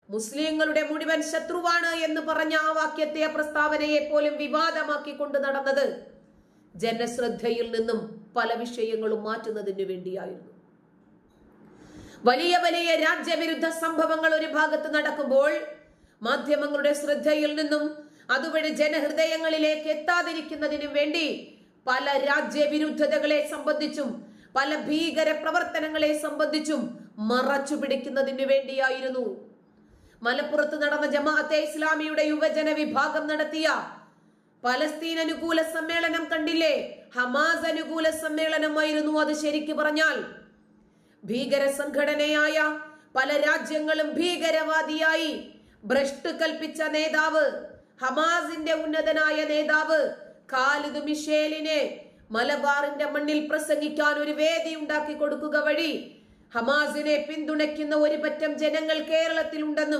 മുസ്ലിങ്ങളുടെ മുഴുവൻ ശത്രുവാണ് എന്ന് പറഞ്ഞ ആ വാക്യത്തെ, ആ പ്രസ്താവനയെ പോലും വിവാദമാക്കിക്കൊണ്ട് നടന്നത് ജനശ്രദ്ധയിൽ നിന്നും പല വിഷയങ്ങളും മാറ്റുന്നതിന് വേണ്ടിയായിരുന്നു. വലിയ വലിയ രാജ്യവിരുദ്ധ സംഭവങ്ങൾ ഒരു ഭാഗത്ത് നടക്കുമ്പോൾ മാധ്യമങ്ങളുടെ ശ്രദ്ധയിൽ നിന്നും അതുവഴി ജനഹൃദയങ്ങളിലേക്ക് എത്താതിരിക്കുന്നതിനും വേണ്ടി പല രാജ്യവിരുദ്ധതകളെ സംബന്ധിച്ചും പല ഭീകര പ്രവർത്തനങ്ങളെ സംബന്ധിച്ചും മറച്ചു പിടിക്കുന്നതിന് വേണ്ടിയായിരുന്നു. മലപ്പുറത്ത് നടന്ന ജമാഅത്തെ ഇസ്ലാമിയുടെ യുവജന വിഭാഗം നടത്തിയ പലസ്തീൻ അനുകൂല സമ്മേളനം കണ്ടില്ലേ? ഹമാസ് അനുകൂല സമ്മേളനമായിരുന്നു അത്. ശരിക്കു പറഞ്ഞാൽ ഭീകര സംഘടനയായ പല രാജ്യങ്ങളും ഭീകരവാദിയായി ഭ്രഷ്ട് കൽപ്പിച്ച നേതാവ്, ഹമാസിന്റെ ഉന്നതനായ നേതാവ് ഖാലിദ് മിഷേലിനെ മലബാറിന്റെ മണ്ണിൽ പ്രസംഗിക്കാൻ ഒരു വേദി ഉണ്ടാക്കി കൊടുക്കുക വഴി ഹമാസിനെ പിന്തുണയ്ക്കുന്ന ഒരു പറ്റം ജനങ്ങൾ കേരളത്തിൽ ഉണ്ടെന്നും